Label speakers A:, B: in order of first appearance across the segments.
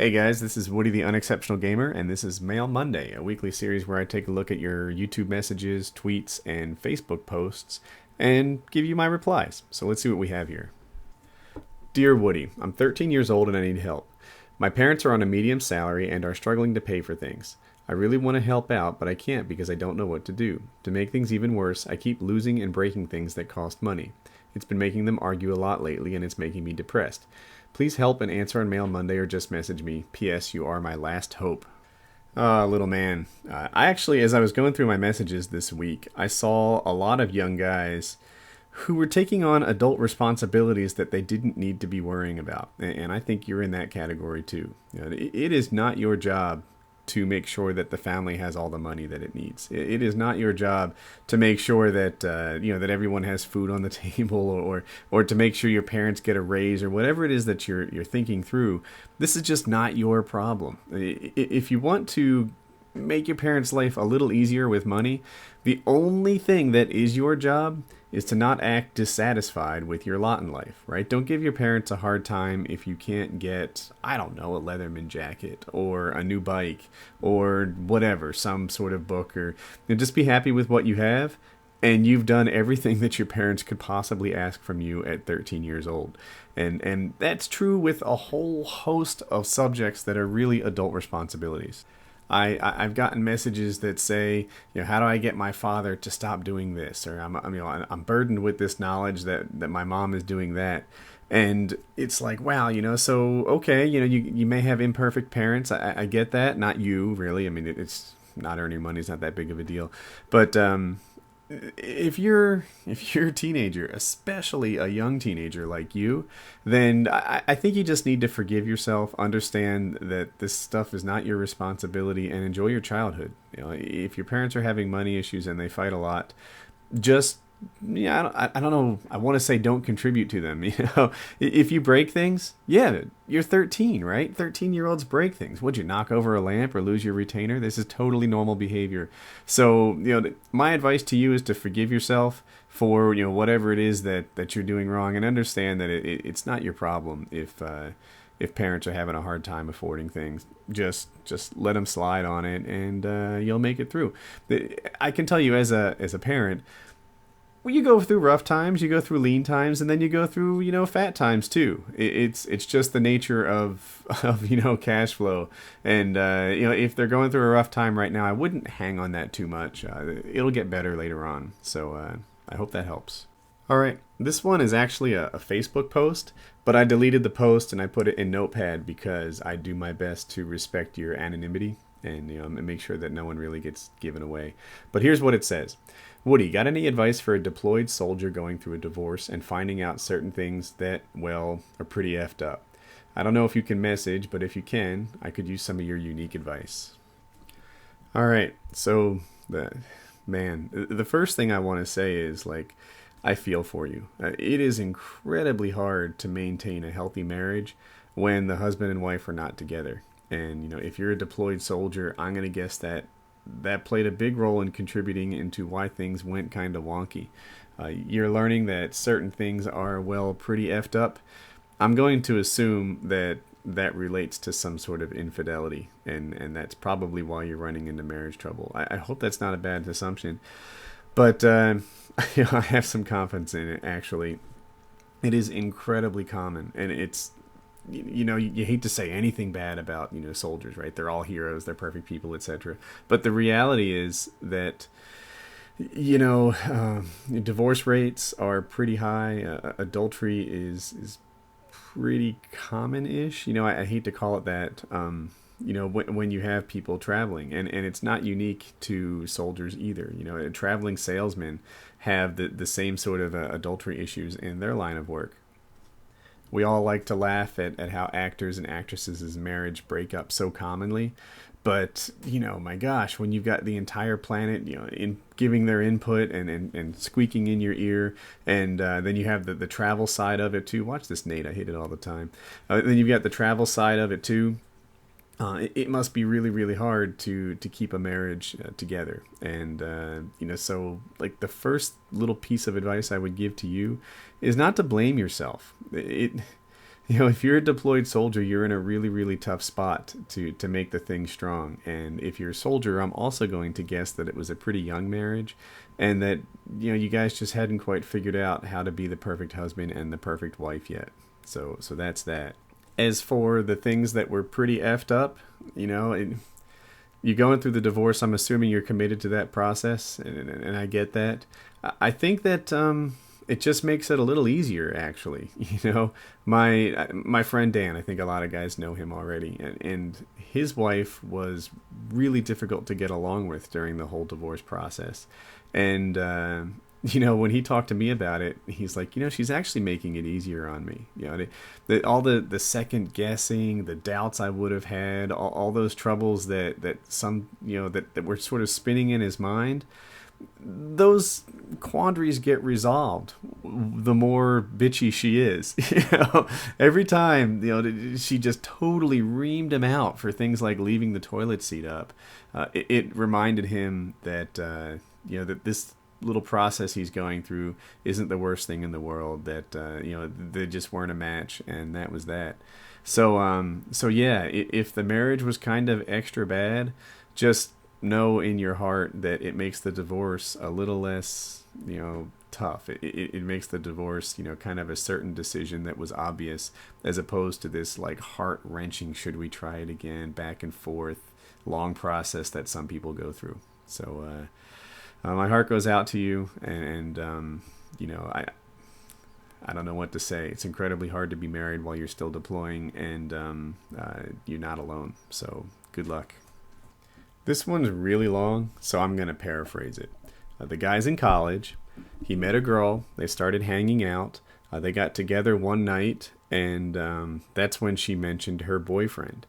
A: Hey guys, this is Woody the Unexceptional Gamer, and this is Mail Monday, a weekly series where I take a look at your YouTube messages, tweets, and Facebook posts and give you my replies. So let's see what we have here. Dear Woody, I'm 13 years old and I need help. My parents are on a medium salary and are struggling to pay for things. I really want to help out, but I can't because I don't know what to do. To make things even worse, I keep losing and breaking things that cost money. It's been making them argue a lot lately and it's making me depressed. Please help and answer on Mail Monday or just message me. P.S. You are my last hope. Little man. I actually, as I was going through my messages this week, I saw a lot of young guys who were taking on adult responsibilities that they didn't need to be worrying about. And I think you're in that category too. It is not your job to make sure that the family has all the money that it needs. It is not your job to make sure that that everyone has food on the table, or to make sure your parents get a raise, or whatever it is that you're thinking through. This is just not your problem. If you want to make your parents' life a little easier with money, the only thing that is your job is to not act dissatisfied with your lot in life, right? Don't give your parents a hard time if you can't get, I don't know, a Leatherman jacket or a new bike or whatever, some sort of book, or just be happy with what you have. And you've done everything that your parents could possibly ask from you at 13 years old. And that's true with a whole host of subjects that are really adult responsibilities. I've gotten messages that say, how do I get my father to stop doing this? Or I'm burdened with this knowledge that my mom is doing that. And it's like, wow, so, okay, you may have imperfect parents. I get that. Not you, really. I mean, it's not earning money is not that big of a deal. But if you're a teenager, especially a young teenager like you, then I think you just need to forgive yourself, understand that this stuff is not your responsibility, and enjoy your childhood. If your parents are having money issues and they fight a lot, just I don't know. I want to say don't contribute to them. If you break things, yeah, you're 13, right? 13-year-olds break things. Would you knock over a lamp or lose your retainer? This is totally normal behavior. So, my advice to you is to forgive yourself for whatever it is that you're doing wrong, and understand that it's not your problem if parents are having a hard time affording things. Just let them slide on it, and you'll make it through. I can tell you as a parent. Well, you go through rough times, you go through lean times, and then you go through, fat times too. It's just the nature of cash flow. And, if they're going through a rough time right now, I wouldn't hang on that too much. It'll get better later on. So I hope that helps. All right. This one is actually a Facebook post, but I deleted the post and I put it in Notepad because I do my best to respect your anonymity and make sure that no one really gets given away. But here's what it says. Woody, got any advice for a deployed soldier going through a divorce and finding out certain things that, well, are pretty effed up? I don't know if you can message, but if you can, I could use some of your unique advice. All right, so, the first thing I want to say is, I feel for you. It is incredibly hard to maintain a healthy marriage when the husband and wife are not together. And, if you're a deployed soldier, I'm going to guess that played a big role in contributing into why things went kind of wonky. You're learning that certain things are, well, pretty effed up. I'm going to assume that relates to some sort of infidelity, and that's probably why you're running into marriage trouble. I hope that's not a bad assumption, but I have some confidence in it, actually. It is incredibly common, and it's you hate to say anything bad about soldiers, right? They're all heroes, they're perfect people, etc. But the reality is that divorce rates are pretty high. Adultery is pretty common-ish. I hate to call it that. When you have people traveling, and it's not unique to soldiers either. Traveling salesmen have the same sort of adultery issues in their line of work. We all like to laugh at how actors and actresses' marriage break up so commonly. But, my gosh, when you've got the entire planet, in giving their input and squeaking in your ear, and then you have the travel side of it too. Watch this, Nate. I hate it all the time. Then you've got the travel side of it too. It must be really, really hard to keep a marriage together. And, so the first little piece of advice I would give to you is not to blame yourself. if you're a deployed soldier, you're in a really, really tough spot to make the thing strong. And if you're a soldier, I'm also going to guess that it was a pretty young marriage, and that you guys just hadn't quite figured out how to be the perfect husband and the perfect wife yet. So that's that. As for the things that were pretty effed up, you going through the divorce, I'm assuming you're committed to that process, and I get that. I think that it just makes it a little easier, actually. My friend Dan, I think a lot of guys know him already, and his wife was really difficult to get along with during the whole divorce process. And when he talked to me about it, he's like, she's actually making it easier on me. All the second guessing, the doubts I would have had, all those troubles that some, that were sort of spinning in his mind, those quandaries get resolved the more bitchy she is. Every time, she just totally reamed him out for things like leaving the toilet seat up. It reminded him that, that this little process he's going through isn't the worst thing in the world, that they just weren't a match, and that was that. So yeah, if the marriage was kind of extra bad, just know in your heart that it makes the divorce a little less tough. It makes the divorce kind of a certain decision that was obvious, as opposed to this like heart-wrenching should we try it again, back and forth long process that some people go through. So my heart goes out to you, and I don't know what to say. It's incredibly hard to be married while you're still deploying, and you're not alone. So good luck. This one's really long, so I'm going to paraphrase it. The guy's in college. He met a girl. They started hanging out. They got together one night, and that's when she mentioned her boyfriend.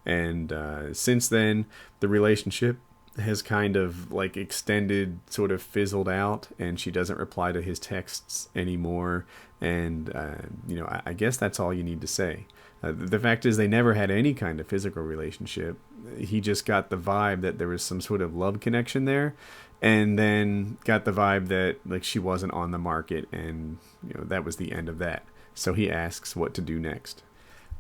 A: And since then, the relationship has kind of like extended, sort of fizzled out, and she doesn't reply to his texts anymore. And I guess that's all you need to say. The fact is, they never had any kind of physical relationship. He just got the vibe that there was some sort of love connection there, and then got the vibe that like she wasn't on the market, and that was the end of that. So he asks what to do next.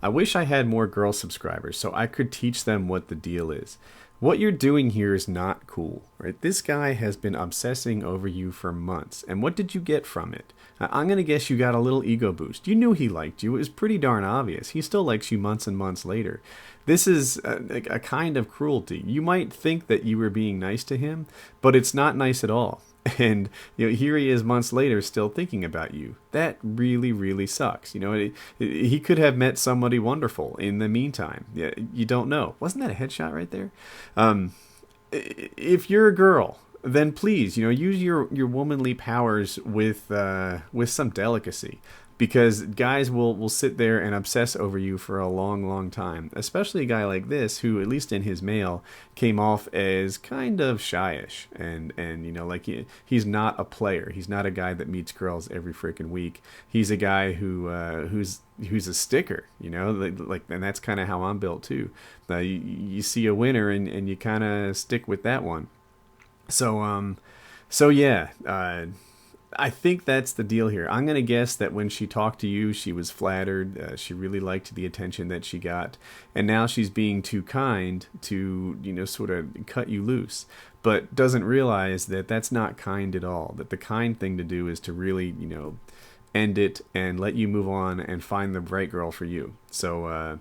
A: I wish I had more girl subscribers so I could teach them what the deal is. What you're doing here is not cool, right? This guy has been obsessing over you for months, and what did you get from it? I'm going to guess you got a little ego boost. You knew he liked you. It was pretty darn obvious. He still likes you months and months later. This is a kind of cruelty. You might think that you were being nice to him, but it's not nice at all. And here he is months later still thinking about you. That really, really sucks. He could have met somebody wonderful in the meantime. Yeah, you don't know. Wasn't that a headshot right there? If you're a girl, then please, use your womanly powers with some delicacy. Because guys will sit there and obsess over you for a long, long time. Especially a guy like this, who, at least in his mail, came off as kind of shyish. And like he's not a player. He's not a guy that meets girls every freaking week. He's a guy who's a sticker, and that's kind of how I'm built too. You see a winner and you kind of stick with that one. So yeah. I think that's the deal here. I'm going to guess that when she talked to you, she was flattered. She really liked the attention that she got. And now she's being too kind to, sort of cut you loose. But doesn't realize that that's not kind at all. That the kind thing to do is to really, end it and let you move on and find the right girl for you. So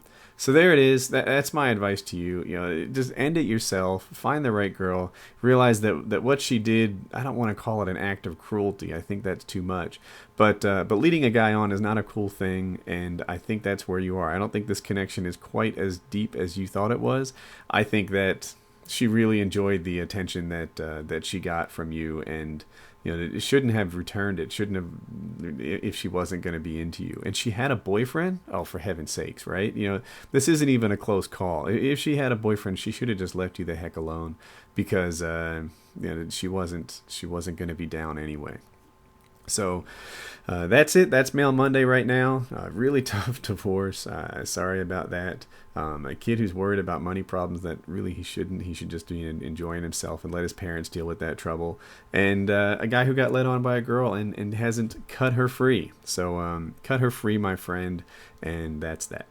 A: there it is. That's my advice to you. Just end it yourself. Find the right girl. Realize that what she did, I don't want to call it an act of cruelty. I think that's too much. But leading a guy on is not a cool thing, and I think that's where you are. I don't think this connection is quite as deep as you thought it was. I think that she really enjoyed the attention that she got from you, and it shouldn't have returned it. Shouldn't have, if she wasn't going to be into you. And she had a boyfriend? Oh, for heaven's sakes, right? This isn't even a close call. If she had a boyfriend, she should have just left you the heck alone, because she wasn't going to be down anyway. So that's it. That's Mail Monday right now. Really tough divorce. Sorry about that. A kid who's worried about money problems that really he shouldn't. He should just be enjoying himself and let his parents deal with that trouble. And a guy who got led on by a girl and hasn't cut her free. So cut her free, my friend. And that's that.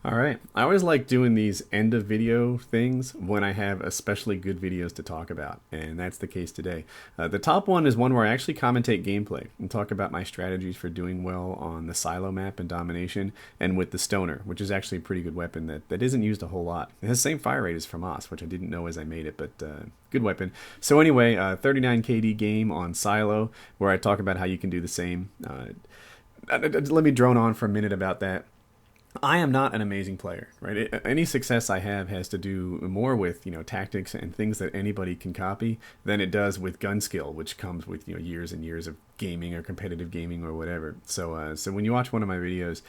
A: All right. I always like doing these end of video things when I have especially good videos to talk about, and that's the case today. The top one is one where I actually commentate gameplay and talk about my strategies for doing well on the silo map and domination, and with the stoner, which is actually a pretty good weapon that isn't used a whole lot. It has the same fire rate as FAMAS, which I didn't know as I made it, but good weapon. So anyway, 39 KD game on silo, where I talk about how you can do the same. Let me drone on for a minute about that. I am not an amazing player, right? Any success I have has to do more with, tactics and things that anybody can copy than it does with gun skill, which comes with, years and years of gaming or competitive gaming or whatever. So when you watch one of my videos,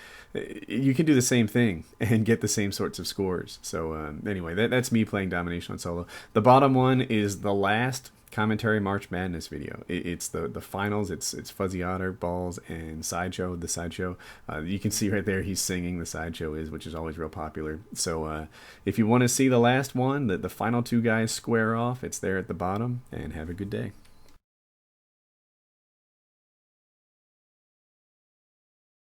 A: you can do the same thing and get the same sorts of scores. So anyway, that's me playing domination on solo. The bottom one is the last commentary March Madness video. It's the finals. It's Fuzzy Otter, Balls, and Sideshow. The Sideshow. You can see right there he's singing. The Sideshow is, which is always real popular. So if you want to see the last one, the final two guys square off, it's there at the bottom. And have a good day.